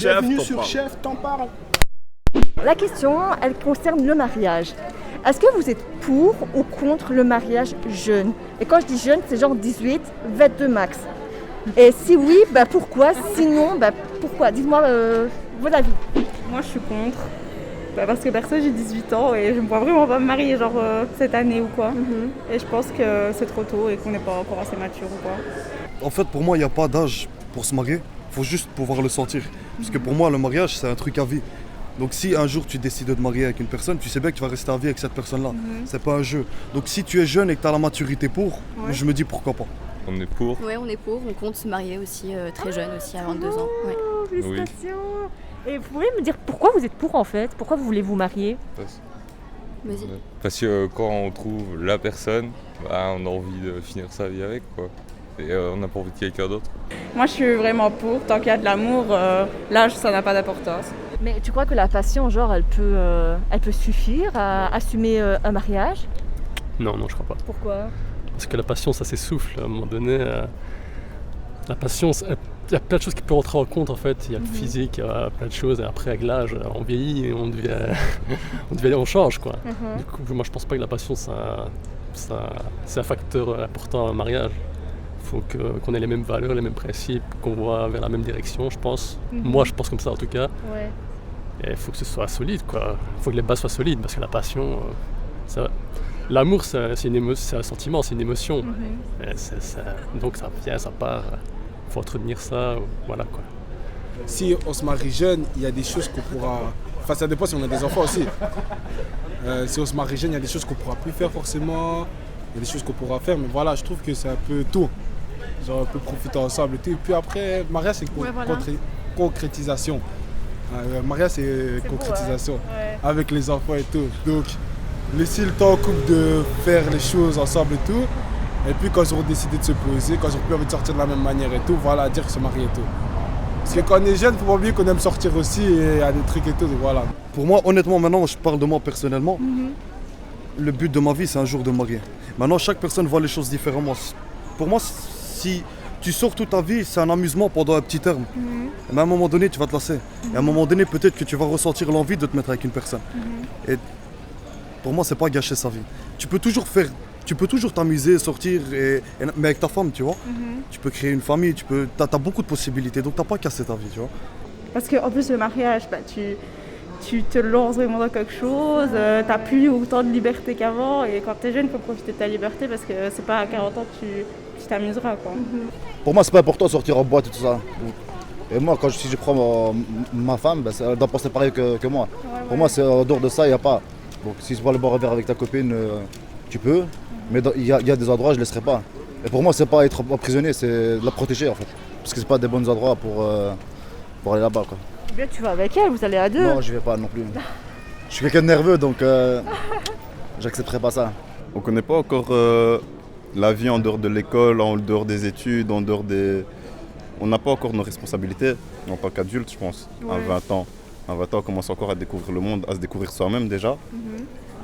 Bienvenue sur Chef t'en parle. La question, elle concerne le mariage. Est-ce que vous êtes pour ou contre le mariage jeune? Et quand je dis jeune, c'est genre 18, 22 max. Et si oui, pourquoi? Sinon, pourquoi? Dites-moi vos avis. Moi je suis contre. Parce que perso j'ai 18 ans et je ne me vois vraiment pas me marier cette année ou quoi. Et je pense que c'est trop tôt et qu'on n'est pas encore assez mature ou quoi. En fait pour moi il n'y a pas d'âge pour se marier, il faut juste pouvoir le sentir. Parce que pour moi le mariage c'est un truc à vie. Donc si un jour tu décides de te marier avec une personne, tu sais bien que tu vas rester à vie avec cette personne-là. C'est pas un jeu. Donc si tu es jeune et que tu as la maturité pour, je me dis pourquoi pas. On est pour. Ouais, on est pour. On compte se marier aussi très jeune, aussi à 22 ans. Ouais. Félicitations. Et vous pouvez me dire pourquoi vous êtes pour en fait? Pourquoi vous voulez vous marier? Vas-y. Parce que quand on trouve la personne, on a envie de finir sa vie avec, quoi. Et on n'a pas envie de quelqu'un d'autre. Moi je suis vraiment pour. Tant qu'il y a de l'amour, l'âge ça n'a pas d'importance. Mais tu crois que la passion, elle peut suffire à assumer un mariage? Non, je crois pas. Pourquoi? Parce que la passion, ça s'essouffle. À un moment donné, la passion, il y a plein de choses qui peuvent rentrer en compte en fait. Il y a le physique, il y a plein de choses. Et après, avec l'âge, on vieillit et on change, quoi. Du coup, moi, je pense pas que la passion, c'est un facteur important à un mariage. Il faut qu'on ait les mêmes valeurs, les mêmes principes, qu'on voit vers la même direction, je pense. Moi, je pense comme ça en tout cas. Ouais. Et il faut que ce soit solide, quoi. Il faut que les bases soient solides parce que la passion, l'amour, c'est un sentiment, c'est une émotion. Donc ça vient, ça part. Il faut entretenir ça, voilà, quoi. Si on se marie jeune, il y a des choses qu'on pourra... Enfin, ça dépend si on a des enfants aussi. Si on se marie jeune, il y a des choses qu'on pourra plus faire forcément. Il y a des choses qu'on pourra faire, mais voilà, je trouve que c'est un peu tôt. Genre, on peut profiter ensemble et tout. Et puis après, le mariage, c'est concrétisation. Le mariage, c'est concrétisation. Beau, hein. Avec les enfants et tout. Donc, laisser le temps au couple de faire les choses ensemble et tout. Et puis, quand ils auront décidé de se poser, quand ils auront plus envie de sortir de la même manière et tout, voilà, dire se marier et tout. Parce que quand on est jeune, il faut pas oublier qu'on aime sortir aussi et il y a des trucs et tout, donc voilà. Pour moi, honnêtement, maintenant, je parle de moi personnellement. Le but de ma vie, c'est un jour de me marier. Maintenant, chaque personne voit les choses différemment. Pour moi, si tu sors toute ta vie, c'est un amusement pendant un petit terme. Mais à un moment donné, tu vas te lasser. Et à un moment donné, peut-être que tu vas ressentir l'envie de te mettre avec une personne. Et pour moi, c'est pas gâcher sa vie. Tu peux toujours t'amuser, sortir, mais avec ta femme, tu vois. Tu peux créer une famille, t'as beaucoup de possibilités, donc t'as pas cassé ta vie, tu vois. Parce qu'en plus, le mariage, tu te lances vraiment dans quelque chose, t'as plus autant de liberté qu'avant, et quand t'es jeune, il faut profiter de ta liberté parce que c'est pas à 40 ans que tu t'amuseras, quoi. Pour moi, c'est pas important de sortir en boîte et tout ça. Et moi, si je prends ma femme, elle doit penser pareil que moi. Pour moi, c'est en dehors de ça, il n'y a pas. Donc si tu vas aller boire un verre avec ta copine, tu peux, mais il y a des endroits, je ne laisserai pas. Et pour moi, c'est pas être emprisonné, c'est la protéger en fait. Parce que c'est pas des bons endroits pour aller là-bas, quoi. Eh bien, tu vas avec elle, vous allez à deux. Non, je vais pas non plus. Je suis quelqu'un de nerveux, donc j'accepterai pas ça. On connaît pas encore la vie en dehors de l'école, en dehors des études, en dehors des... On n'a pas encore nos responsabilités en tant qu'adulte, je pense. À 20 ans. À 20 ans, on commence encore à découvrir le monde, à se découvrir soi-même déjà.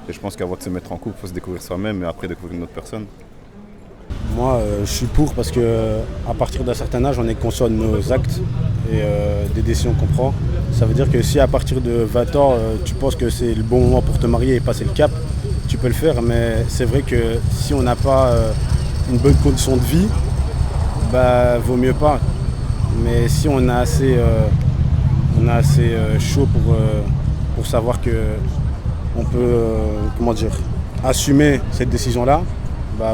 Et je pense qu'avant de se mettre en couple, il faut se découvrir soi-même et après découvrir une autre personne. Moi, je suis pour parce qu'à partir d'un certain âge, on est conscient de nos actes et des décisions qu'on prend. Ça veut dire que si à partir de 20 ans, tu penses que c'est le bon moment pour te marier et passer le cap, tu peux le faire. Mais c'est vrai que si on n'a pas une bonne condition de vie, vaut mieux pas. Mais si on a assez chaud pour savoir qu'on peut assumer cette décision-là,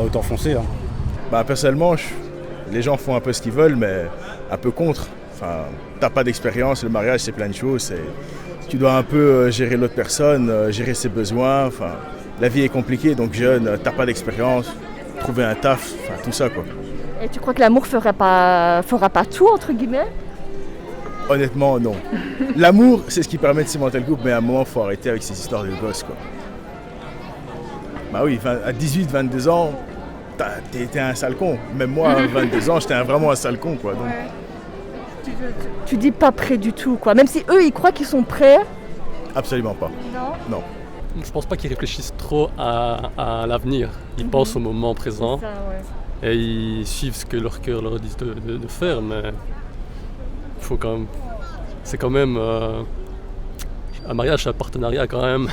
autant foncer. Hein. Personnellement, les gens font un peu ce qu'ils veulent, mais un peu contre. Enfin, t'as pas d'expérience, le mariage c'est plein de choses. Tu dois un peu gérer l'autre personne, gérer ses besoins. Enfin, la vie est compliquée, donc jeune, t'as pas d'expérience, trouver un taf, tout ça, quoi. Et tu crois que l'amour fera pas tout, entre guillemets? Honnêtement, non. L'amour, c'est ce qui permet de cimenter le couple, mais à un moment, il faut arrêter avec ces histoires de gosses, quoi. Oui, à 18, 22 ans, t'es un sale con. Même moi, à 22 ans, j'étais vraiment un sale con, quoi. Donc... Tu dis pas prêt du tout, quoi. Même si eux, ils croient qu'ils sont prêts. Absolument pas. Non. Je pense pas qu'ils réfléchissent trop à l'avenir. Ils pensent au moment présent. Ça, et ils suivent ce que leur cœur leur dit de faire, mais il faut quand même c'est quand même... un mariage, c'est un partenariat quand même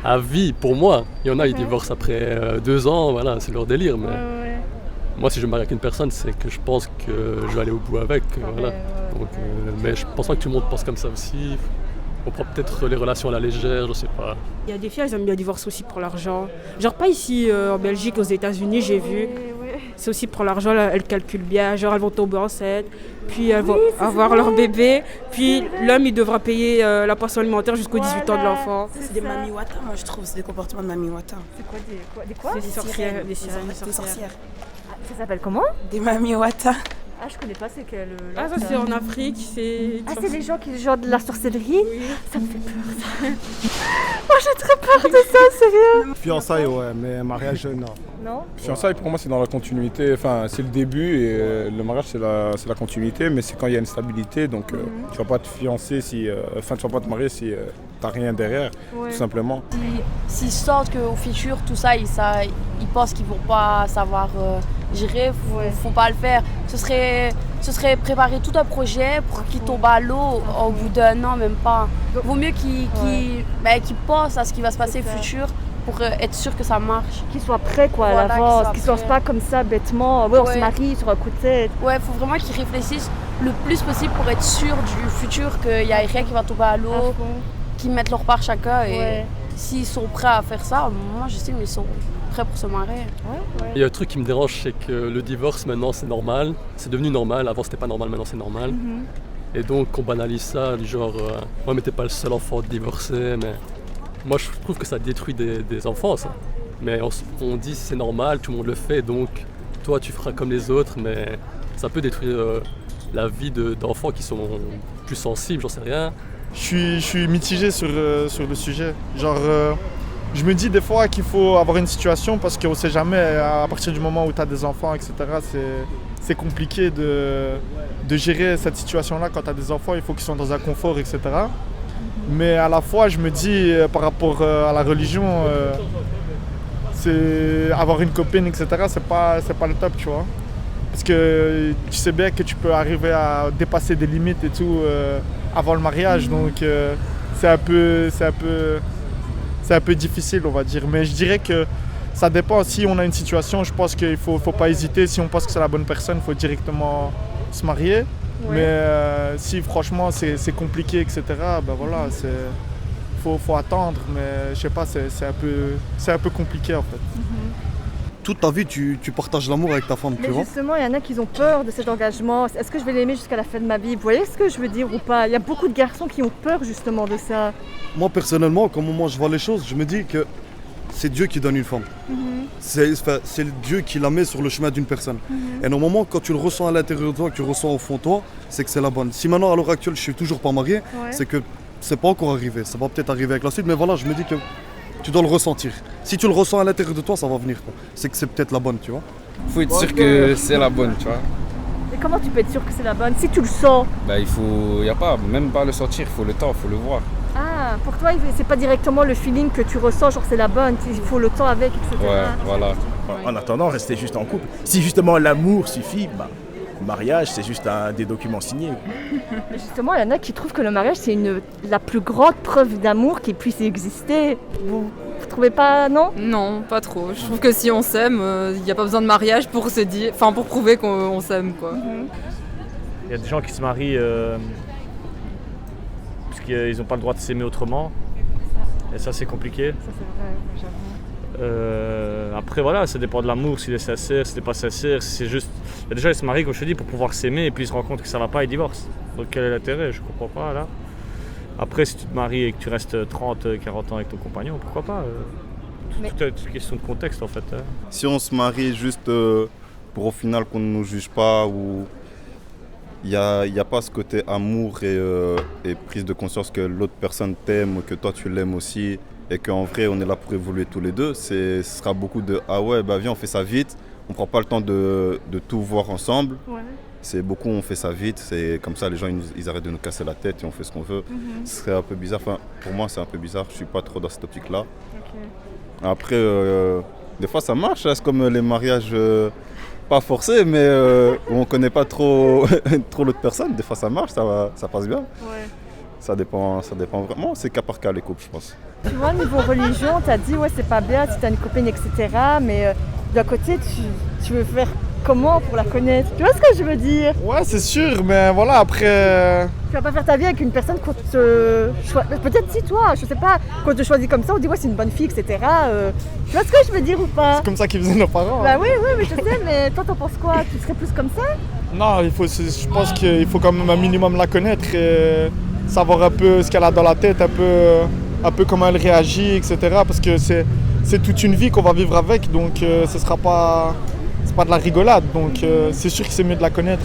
à vie pour moi. Il y en a, ils divorcent après 2 ans, voilà, c'est leur délire. Mais moi, si je me marie avec une personne, c'est que je pense que je vais aller au bout avec. Voilà. Donc, mais je pense pas que tout le monde pense comme ça aussi. On prend peut-être les relations à la légère, je sais pas. Il y a des filles, elles aiment bien divorcer aussi pour l'argent. Genre pas ici en Belgique, aux États-Unis, j'ai vu. C'est aussi pour l'argent, elles calculent bien. Genre elles vont tomber enceintes, puis elles vont avoir leur bébé. Puis l'homme, il devra payer la pension alimentaire jusqu'aux 18 ans de l'enfant. C'est des mami wata, moi je trouve, c'est des comportements de mami wata. C'est quoi des quoi? Des sorcières. Des sorcières. Ça s'appelle comment? Des mami wata. Ah, je connais pas, c'est quel... Ah, ça c'est en Afrique, c'est... Ah, c'est les gens qui jouent de la sorcellerie? Oui. Ça me fait peur, ça. Moi, j'ai très peur de ça, sérieux. Fiançailles, ouais, mais mariage, non. Non? Fiançailles, pour moi, c'est dans la continuité. Enfin, c'est le début et le mariage, c'est la continuité, mais c'est quand il y a une stabilité. Donc, tu vas pas te fiancer si... Enfin, tu vas pas te marier si t'as rien derrière, tout simplement. S'ils sortent qu'au futur, tout ça, ils pensent qu'ils vont pas savoir gérer, faut pas le faire. Ce serait préparer tout un projet pour qu'ils tombent à l'eau au bout d'1 an, même pas. Vaut mieux qu'ils pensent à ce qui va se passer au futur pour être sûr que ça marche. Qu'ils soient prêts quoi, à l'avance, qu'ils ne soient pas comme ça bêtement, on se marie sur un coup de tête. Ouais, il faut vraiment qu'ils réfléchissent le plus possible pour être sûr du futur, qu'il n'y a rien qui va tomber à l'eau, qu'ils mettent leur part chacun. Et s'ils sont prêts à faire ça, moi j'estime qu'ils sont prêts pour se marier. Il y a un truc qui me dérange, c'est que le divorce maintenant c'est normal, c'est devenu normal, avant c'était pas normal, maintenant c'est normal. Et donc on banalise ça, du genre, ouais mais t'es pas le seul enfant divorcé, mais moi je trouve que ça détruit des enfants ça. Mais on dit c'est normal, tout le monde le fait, donc toi tu feras comme les autres, mais ça peut détruire la vie d'enfants qui sont plus sensibles, j'en sais rien. Je suis mitigé sur le sujet. Genre, je me dis des fois qu'il faut avoir une situation parce qu'on ne sait jamais, à partir du moment où tu as des enfants, etc., c'est compliqué de gérer cette situation-là. Quand tu as des enfants, il faut qu'ils soient dans un confort, etc. Mais à la fois, je me dis, par rapport à la religion, c'est avoir une copine, etc., c'est pas le top, tu vois. Parce que tu sais bien que tu peux arriver à dépasser des limites et tout avant le mariage, donc c'est un peu difficile, on va dire. Mais je dirais que ça dépend. Si on a une situation, je pense qu'il faut pas hésiter. Si on pense que c'est la bonne personne, il faut directement se marier. Ouais. Mais si franchement c'est compliqué, etc., ben voilà, faut attendre. Mais je sais pas, c'est un peu compliqué en fait. Toute ta vie, tu partages l'amour avec ta femme, tu vois. Mais justement, il y en a qui ont peur de cet engagement. Est-ce que je vais l'aimer jusqu'à la fin de ma vie? Vous voyez ce que je veux dire ou pas? Il y a beaucoup de garçons qui ont peur justement de ça. Moi, personnellement, comment moi je vois les choses, je me dis que c'est Dieu qui donne une femme. C'est Dieu qui la met sur le chemin d'une personne. Et normalement, quand tu le ressens à l'intérieur de toi, que tu le ressens au fond de toi, c'est que c'est la bonne. Si maintenant, à l'heure actuelle, je suis toujours pas marié, c'est que c'est pas encore arrivé. Ça va peut-être arriver avec la suite, mais voilà, je me dis que tu dois le ressentir. Si tu le ressens à l'intérieur de toi, ça va venir. C'est que c'est peut-être la bonne, tu vois. Il faut être sûr que c'est la bonne, tu vois. Et comment tu peux être sûr que c'est la bonne? Si tu le sens? Bah, il n'y a pas, même pas le sentir, il faut le temps, il faut le voir. Ah, pour toi, c'est pas directement le feeling que tu ressens, genre c'est la bonne, il faut le temps avec, etc. Ouais, voilà. En attendant, restez juste en couple. Si justement l'amour suffit, bah, le mariage, c'est juste des documents signés. Mais justement, il y en a qui trouvent que le mariage, c'est la plus grande preuve d'amour qui puisse exister. Vous trouvez pas, non? Non, pas trop. Je trouve que si on s'aime, il n'y a pas besoin de mariage pour prouver qu'on s'aime, quoi. Il y a des gens qui se marient parce qu'ils n'ont pas le droit de s'aimer autrement. Et ça, c'est compliqué. Ça, c'est vrai, j'avoue. Après voilà, ça dépend de l'amour, s'il est sincère, s'il n'est pas sincère, si c'est juste... Il y a des gens qui se marient, comme je te dis, pour pouvoir s'aimer et puis ils se rendent compte que ça ne va pas, ils divorcent. Donc quel est l'intérêt? Je comprends pas là. Après si tu te maries et que tu restes 30, 40 ans avec ton compagnon, pourquoi pas? Tout est une question de contexte en fait. Si on se marie juste pour au final qu'on ne nous juge pas, ou il n'y a pas ce côté amour et prise de conscience que l'autre personne t'aime, que toi tu l'aimes aussi, et qu'en vrai on est là pour évoluer tous les deux, ce sera beaucoup de ah ouais bah viens on fait ça vite, on prend pas le temps de tout voir ensemble. C'est beaucoup on fait ça vite, c'est comme ça les gens ils arrêtent de nous casser la tête et on fait ce qu'on veut. Ce serait un peu bizarre, enfin pour moi c'est un peu bizarre, je suis pas trop dans cette optique là. Après des fois ça marche, c'est comme les mariages pas forcés mais où on connaît pas trop l'autre personne, des fois ça marche, ça passe bien. Ça dépend vraiment, c'est cas par cas les couples, je pense. Tu vois, niveau religion, tu as dit, ouais, c'est pas bien si tu as une copine, etc. Mais d'un côté, tu veux faire comment pour la connaître? Tu vois ce que je veux dire? Ouais, c'est sûr, mais voilà, après... Tu vas pas faire ta vie avec une personne qu'on te choisit. Peut-être si toi, je sais pas, qu'on te choisit comme ça, on dit ouais, c'est une bonne fille, etc. Tu vois ce que je veux dire ou pas? C'est comme ça qu'ils faisaient nos parents. Bah oui, mais je sais, mais toi, t'en penses quoi? Tu serais plus comme ça? Non, je pense qu'il faut quand même un minimum la connaître et savoir un peu ce qu'elle a dans la tête, un peu comment elle réagit, etc. Parce que c'est toute une vie qu'on va vivre avec, donc ce sera pas... C'est pas de la rigolade, donc c'est sûr que c'est mieux de la connaître,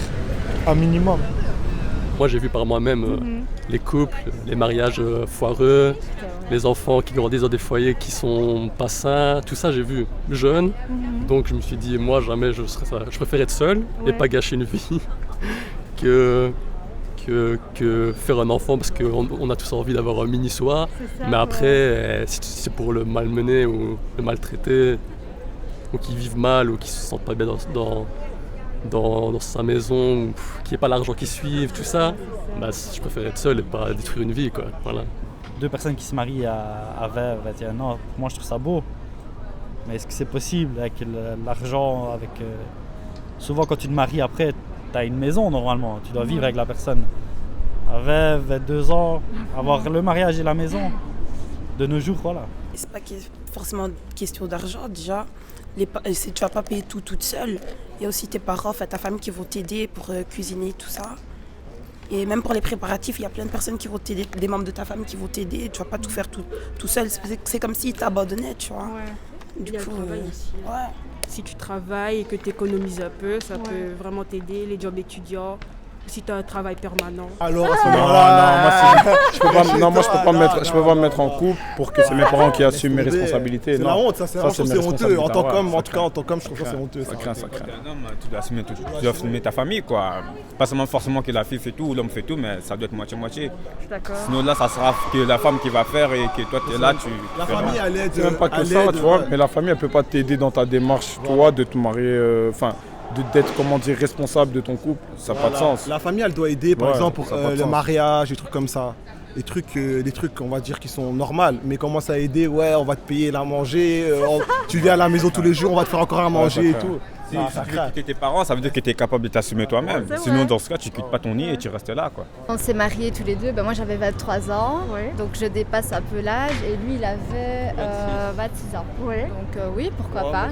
un minimum. Moi j'ai vu par moi-même les couples, les mariages foireux, les enfants qui grandissent dans des foyers qui sont pas sains, tout ça j'ai vu jeune. Donc je me suis dit moi jamais je serais ça. Je préfère être seul et pas gâcher une vie que faire un enfant parce qu'on a tous envie d'avoir un mini soi. Mais après si c'est pour le malmener ou le maltraiter ou qu'ils vivent mal ou qu'ils se sentent pas bien dans sa maison, ou qu'il n'y ait pas l'argent qui suive, tout ça, bah, je préfère être seul et pas détruire une vie, quoi. Voilà. Deux personnes qui se marient à 20, 21 ans, pour moi je trouve ça beau. Mais est-ce que c'est possible avec l'argent, souvent quand tu te maries après, tu as une maison normalement, tu dois vivre avec la personne. À 20, 22 ans, avoir le mariage et la maison, de nos jours, voilà. C'est pas forcément question d'argent déjà. Tu vas pas payer tout toute seule. Il y a aussi tes parents, ta famille qui vont t'aider pour cuisiner, tout ça. Et même pour les préparatifs, il y a plein de personnes qui vont t'aider, des membres de ta famille qui vont t'aider. Tu vas pas tout faire tout seul. C'est comme s'ils t'abandonnaient, tu vois. Ouais. Du il y a coup, le travail aussi. Ouais. Si tu travailles et que tu économises un peu, ça peut vraiment t'aider. Les jobs étudiants, si tu as un travail permanent. Alors à ce moment-là, je peux pas me mettre en couple pour que c'est mes parents qui assument mes responsabilités. C'est la honte, ça c'est honteux. En tant qu'homme, en tout cas, je trouve que c'est honteux. Ça craint. Tu dois assumer ta famille, quoi. Pas seulement forcément que la fille fait tout ou l'homme fait tout, mais ça doit être moitié-moitié. D'accord. Sinon là, ça sera que la femme qui va faire et que toi tu es là, La famille, elle aide. C'est même pas que ça, tu vois. Mais la famille, elle peut pas t'aider dans ta démarche, toi, de te marier, d'être, responsable de ton couple, ça n'a pas de sens. La famille, elle doit aider, par exemple, pour le mariage, des trucs comme ça. Des trucs, on va dire, qui sont normaux. Mais commence à aider, on va te payer à manger, tu viens à la maison tous les jours, on va te faire encore à manger et tout. Si tu veux quitter tes parents, ça veut dire que tu es capable de t'assumer toi-même. Sinon, dans ce cas, tu quittes pas ton nid et tu restes là, quoi. On s'est mariés tous les deux, moi j'avais 23 ans, donc je dépasse un peu l'âge, et lui il avait 26 ans. Donc oui, pourquoi pas.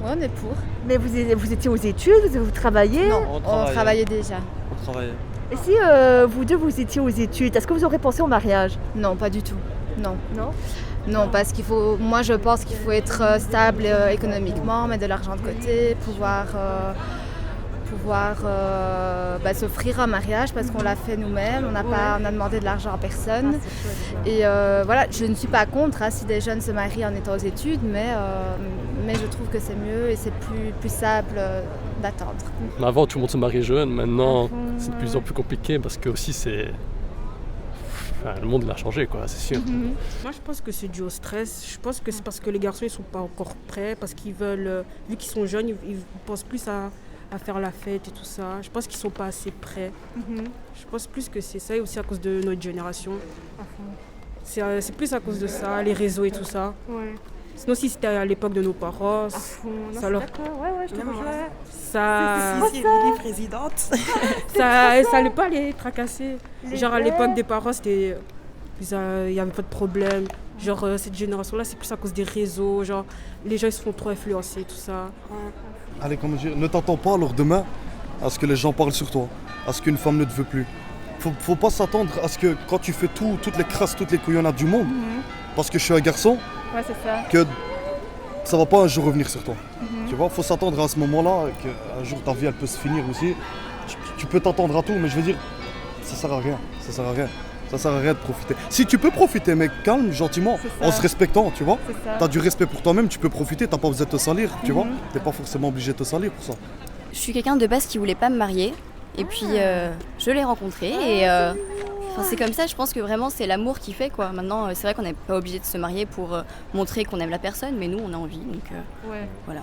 Moi, on est pour. Mais vous étiez aux études, vous travaillez? Non, on travaillait déjà. On travaillait. Et si vous deux vous étiez aux études, est-ce que vous aurez pensé au mariage? Non, pas du tout. Non. Non, parce qu'il faut. Moi, je pense qu'il faut être stable économiquement, mettre de l'argent de côté, pouvoir s'offrir un mariage parce qu'on l'a fait nous-mêmes. On a demandé de l'argent à personne. Et voilà, je ne suis pas contre si des jeunes se marient en étant aux études, mais je trouve que c'est mieux et c'est plus simple d'attendre. Avant, tout le monde se mariait jeune. Maintenant, c'est de plus en plus compliqué parce que aussi le monde l'a changé, quoi, c'est sûr. Moi, je pense que c'est dû au stress. Je pense que c'est parce que les garçons, ils sont pas encore prêts, parce qu'ils veulent, vu qu'ils sont jeunes, ils pensent plus à faire la fête et tout ça. Je pense qu'ils sont pas assez prêts. Je pense plus que c'est ça, et aussi à cause de notre génération. C'est plus à cause de ça, les réseaux et tout ça. Sinon, si c'était à l'époque de nos parents, ça leur... je te rejoins. Si elle est présidente. ça allait pas les tracasser. Genre à l'époque des parents, il y avait pas de problème. Genre cette génération-là, c'est plus à cause des réseaux. Genre les gens ils se font trop influencer, tout ça. Allez, comment dire, ne t'attends pas alors demain à ce que les gens parlent sur toi, à ce qu'une femme ne te veut plus. Faut pas s'attendre à ce que quand tu fais toutes les crasses, toutes les couillonnades du monde, parce que je suis un garçon, c'est ça. Que ça va pas un jour revenir sur toi. Tu vois, faut s'attendre à ce moment-là, qu'un jour ta vie elle peut se finir aussi. Tu peux t'attendre à tout, mais je veux dire, ça sert à rien. Ça sert à rien de profiter. Si tu peux profiter, mais calme, gentiment, en se respectant, tu vois. T'as du respect pour toi-même, tu peux profiter, t'as pas besoin de te salir, tu vois. T'es pas forcément obligé de te salir pour ça. Je suis quelqu'un de base qui voulait pas me marier. Et puis je l'ai rencontré et c'est comme ça, je pense que vraiment c'est l'amour qui fait, quoi. Maintenant c'est vrai qu'on n'est pas obligé de se marier pour montrer qu'on aime la personne, mais nous on a envie, donc voilà.